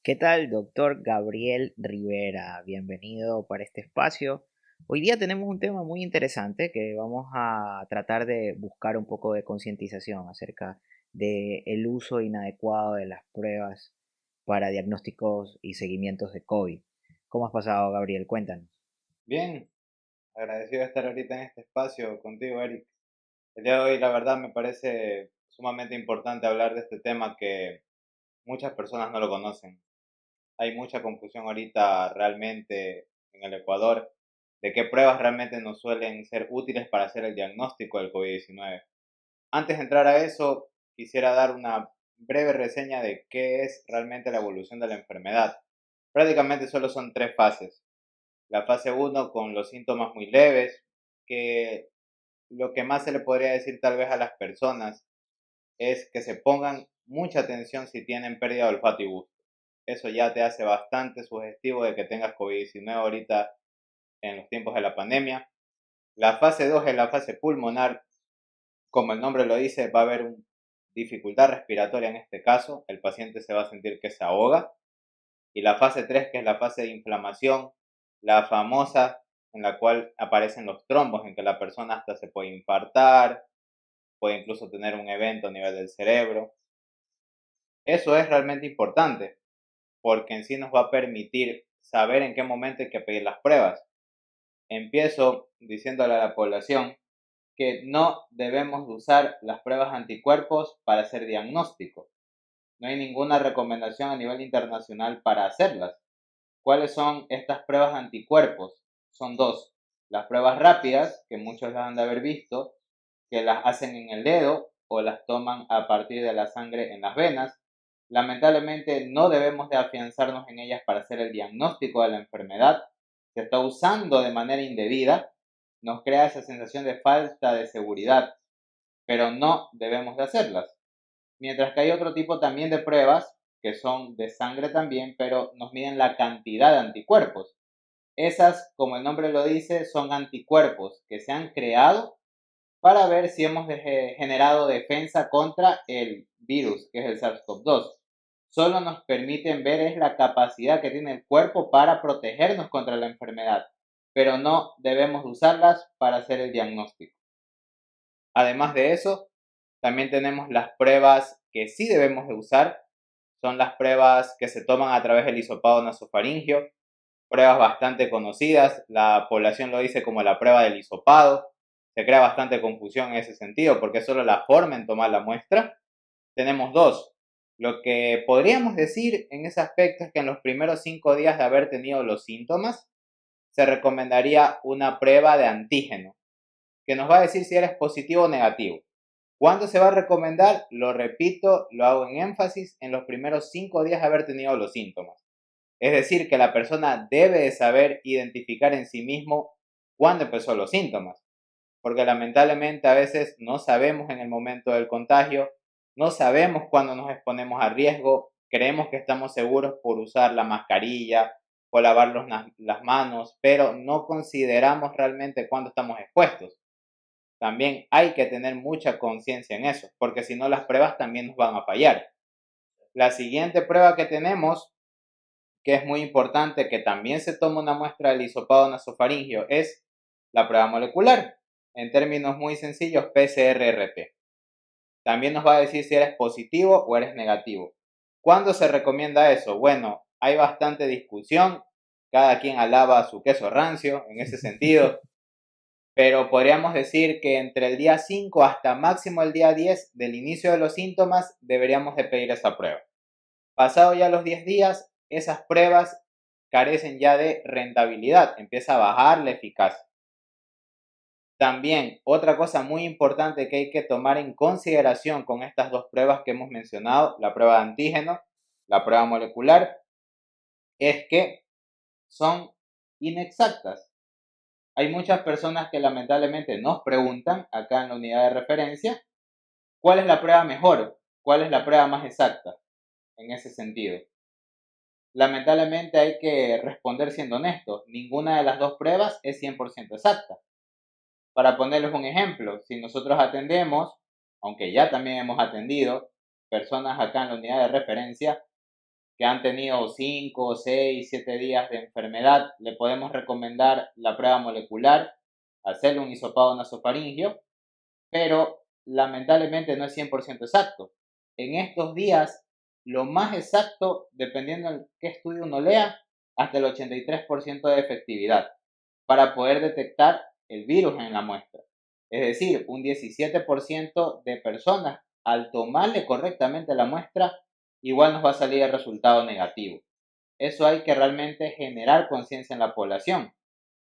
¿Qué tal, doctor Gabriel Rivera? Bienvenido para este espacio. Hoy día tenemos un tema muy interesante que vamos a tratar de buscar un poco de concientización acerca del uso inadecuado de las pruebas para diagnósticos y seguimientos de COVID. ¿Cómo has pasado, Gabriel? Cuéntanos. Bien, agradecido de estar ahorita en este espacio contigo, Eric. El día de hoy, la verdad, me parece sumamente importante hablar de este tema que muchas personas no lo conocen. Hay mucha confusión ahorita realmente en el Ecuador de qué pruebas realmente nos suelen ser útiles para hacer el diagnóstico del COVID-19. Antes de entrar a eso, quisiera dar una breve reseña de qué es realmente la evolución de la enfermedad. Prácticamente solo son tres fases. La fase uno con los síntomas muy leves, que lo que más se le podría decir tal vez a las personas es que se pongan mucha atención si tienen pérdida de olfato y gusto. Eso ya te hace bastante sugestivo de que tengas COVID-19 ahorita en los tiempos de la pandemia. La fase 2 es la fase pulmonar. Como el nombre lo dice, va a haber dificultad respiratoria en este caso. El paciente se va a sentir que se ahoga. Y la fase 3 que es la fase de inflamación, la famosa en la cual aparecen los trombos, en que la persona hasta se puede infartar, puede incluso tener un evento a nivel del cerebro. Eso es realmente importante porque en sí nos va a permitir saber en qué momento hay que pedir las pruebas. Empiezo diciéndole a la población que no debemos usar las pruebas anticuerpos para hacer diagnóstico. No hay ninguna recomendación a nivel internacional para hacerlas. ¿Cuáles son estas pruebas anticuerpos? Son dos. Las pruebas rápidas, que muchos las han de haber visto, que las hacen en el dedo o las toman a partir de la sangre en las venas. Lamentablemente no debemos de afianzarnos en ellas para hacer el diagnóstico de la enfermedad. Se está usando de manera indebida, nos crea esa sensación de falta de seguridad, pero no debemos de hacerlas. Mientras que hay otro tipo también de pruebas que son de sangre también, pero nos miden la cantidad de anticuerpos. Esas, como el nombre lo dice, son anticuerpos que se han creado para ver si hemos generado defensa contra el virus, que es el SARS-CoV-2. Solo nos permiten ver es la capacidad que tiene el cuerpo para protegernos contra la enfermedad, pero no debemos usarlas para hacer el diagnóstico. Además de eso, también tenemos las pruebas que sí debemos de usar. Son las pruebas que se toman a través del hisopado nasofaringio, pruebas bastante conocidas. La población lo dice como la prueba del hisopado. Se crea bastante confusión en ese sentido porque es solo la forma en tomar la muestra. Tenemos dos. Lo que podríamos decir en ese aspecto es que en los primeros 5 días de haber tenido los síntomas, se recomendaría una prueba de antígeno, que nos va a decir si eres positivo o negativo. ¿Cuándo se va a recomendar? Lo repito, lo hago en énfasis, en los primeros 5 días de haber tenido los síntomas. Es decir, que la persona debe de saber identificar en sí mismo cuándo empezó los síntomas, porque lamentablemente a veces no sabemos en el momento del contagio, no sabemos cuándo nos exponemos a riesgo, creemos que estamos seguros por usar la mascarilla o lavarnos las manos, pero no consideramos realmente cuándo estamos expuestos. También hay que tener mucha conciencia en eso, porque si no las pruebas también nos van a fallar. La siguiente prueba que tenemos, que es muy importante, que también se toma una muestra del hisopado nasofaringio, es la prueba molecular. En términos muy sencillos, PCR-RT. También nos va a decir si eres positivo o eres negativo. ¿Cuándo se recomienda eso? Bueno, hay bastante discusión, cada quien alaba su queso rancio en ese sentido, pero podríamos decir que entre el día 5 hasta máximo el día 10 del inicio de los síntomas deberíamos de pedir esa prueba. Pasado ya los 10 días, esas pruebas carecen ya de rentabilidad, empieza a bajar la eficacia. También otra cosa muy importante que hay que tomar en consideración con estas dos pruebas que hemos mencionado, la prueba de antígeno, la prueba molecular, es que son inexactas. Hay muchas personas que lamentablemente nos preguntan acá en la unidad de referencia, ¿cuál es la prueba mejor? ¿Cuál es la prueba más exacta en ese sentido? Lamentablemente hay que responder siendo honestos. Ninguna de las dos pruebas es 100% exacta. Para ponerles un ejemplo, si nosotros atendemos, aunque ya también hemos atendido personas acá en la unidad de referencia, que han tenido 5, 6, 7 días de enfermedad, le podemos recomendar la prueba molecular, hacerle un hisopado nasofaringio, pero lamentablemente no es 100% exacto. En estos días, lo más exacto, dependiendo de qué estudio uno lea, hasta el 83% de efectividad para poder detectar el virus en la muestra. Es decir, un 17% de personas, al tomarle correctamente la muestra, igual nos va a salir el resultado negativo. Eso hay que realmente generar conciencia en la población,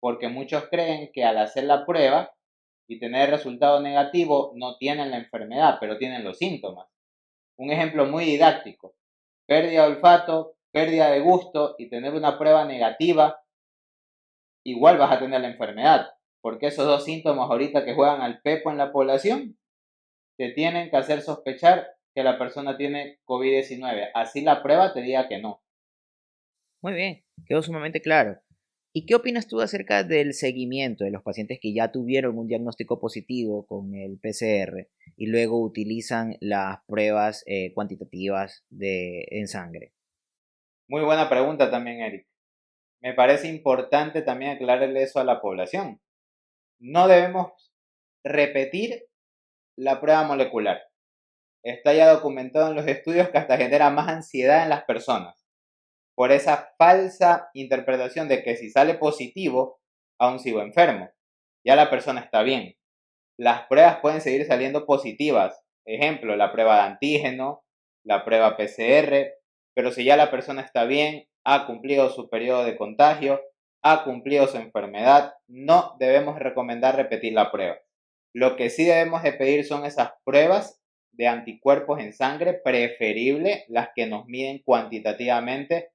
porque muchos creen que al hacer la prueba y tener el resultado negativo no tienen la enfermedad, pero tienen los síntomas. Un ejemplo muy didáctico: pérdida de olfato, pérdida de gusto y tener una prueba negativa, igual vas a tener la enfermedad, porque esos dos síntomas ahorita que juegan al pepo en la población te tienen que hacer sospechar que la persona tiene COVID-19, así la prueba te diga que no. Muy bien, quedó sumamente claro. ¿Y qué opinas tú acerca del seguimiento de los pacientes que ya tuvieron un diagnóstico positivo con el PCR y luego utilizan las pruebas cuantitativas en sangre? Muy buena pregunta también, Eric. Me parece importante también aclararle eso a la población. No debemos repetir la prueba molecular. Está ya documentado en los estudios que hasta genera más ansiedad en las personas, por esa falsa interpretación de que si sale positivo, aún sigo enfermo. Ya la persona está bien. Las pruebas pueden seguir saliendo positivas. Ejemplo, la prueba de antígeno, la prueba PCR, pero si ya la persona está bien, ha cumplido su periodo de contagio, ha cumplido su enfermedad, no debemos recomendar repetir la prueba. Lo que sí debemos de pedir son esas pruebas de anticuerpos en sangre, preferible las que nos miden cuantitativamente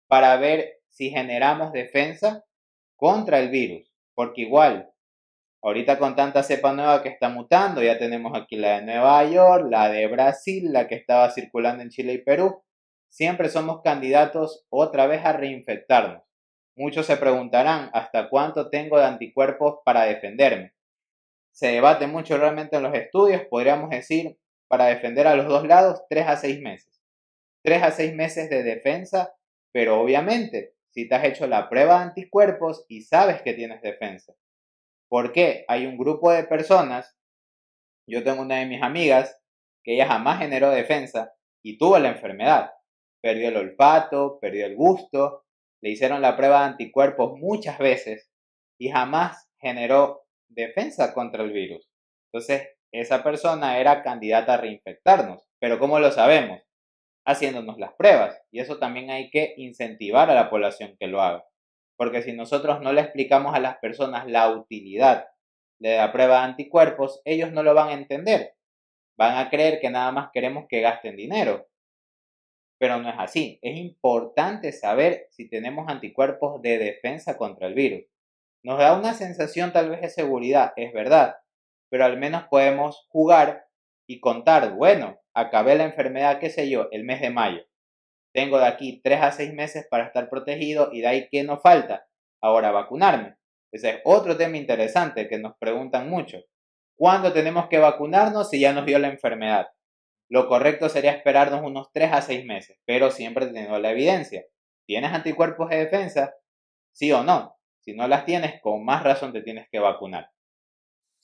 para ver si generamos defensa contra el virus, porque igual, ahorita con tanta cepa nueva que está mutando, ya tenemos aquí la de Nueva York, la de Brasil, la que estaba circulando en Chile y Perú, siempre somos candidatos otra vez a reinfectarnos. Muchos se preguntarán, ¿hasta cuánto tengo de anticuerpos para defenderme? Se debate mucho realmente en los estudios, podríamos decir, para defender a los dos lados, 3 a 6 meses. 3 a 6 meses de defensa, pero obviamente, si te has hecho la prueba de anticuerpos y sabes que tienes defensa. ¿Por qué? Hay un grupo de personas, yo tengo una de mis amigas, que ella jamás generó defensa y tuvo la enfermedad. Perdió el olfato, perdió el gusto, le hicieron la prueba de anticuerpos muchas veces y jamás generó defensa contra el virus. Entonces, esa persona era candidata a reinfectarnos. Pero ¿cómo lo sabemos? Haciéndonos las pruebas. Y eso también hay que incentivar a la población que lo haga. Porque si nosotros no le explicamos a las personas la utilidad de la prueba de anticuerpos, ellos no lo van a entender. Van a creer que nada más queremos que gasten dinero. Pero no es así. Es importante saber si tenemos anticuerpos de defensa contra el virus. Nos da una sensación tal vez de seguridad, es verdad, pero al menos podemos jugar y contar, bueno, acabé la enfermedad, qué sé yo, el mes de mayo. Tengo de aquí 3 a 6 meses para estar protegido y de ahí, ¿qué nos falta? Ahora vacunarme. Ese es otro tema interesante que nos preguntan mucho. ¿Cuándo tenemos que vacunarnos si ya nos dio la enfermedad? Lo correcto sería esperarnos unos 3 a 6 meses, pero siempre teniendo la evidencia. ¿Tienes anticuerpos de defensa? ¿Sí o no? Si no las tienes, con más razón te tienes que vacunar.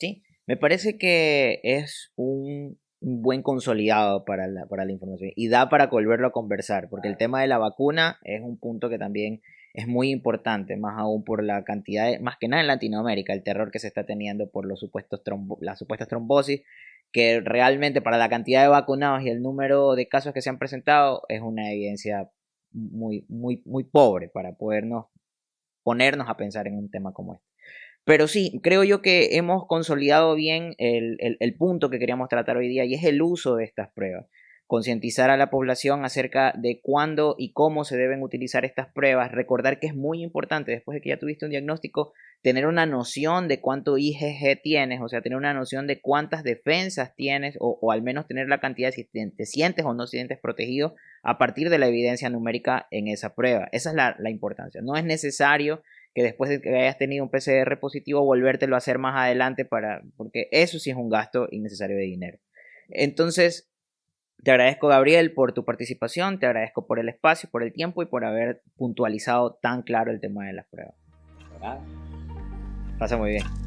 Sí, me parece que es un buen consolidado para la información y da para volverlo a conversar, porque el tema de la vacuna es un punto que también es muy importante, más aún por la cantidad, más que nada en Latinoamérica, el terror que se está teniendo por las supuestas trombosis, que realmente para la cantidad de vacunados y el número de casos que se han presentado es una evidencia muy pobre para ponernos a pensar en un tema como este. Pero sí, creo yo que hemos consolidado bien el punto que queríamos tratar hoy día y es el uso de estas pruebas. Concientizar a la población acerca de cuándo y cómo se deben utilizar estas pruebas. Recordar que es muy importante, después de que ya tuviste un diagnóstico, tener una noción de cuánto IgG tienes, o sea, tener una noción de cuántas defensas tienes o al menos tener la cantidad si te sientes o no sientes protegido a partir de la evidencia numérica en esa prueba. Esa es la importancia. No es necesario que después de que hayas tenido un PCR positivo volvértelo a hacer más adelante porque eso sí es un gasto innecesario de dinero. Entonces, Te agradezco, Gabriel, por tu participación, te agradezco por el espacio, por el tiempo y por haber puntualizado tan claro el tema de las pruebas. De nada. Pasa muy bien.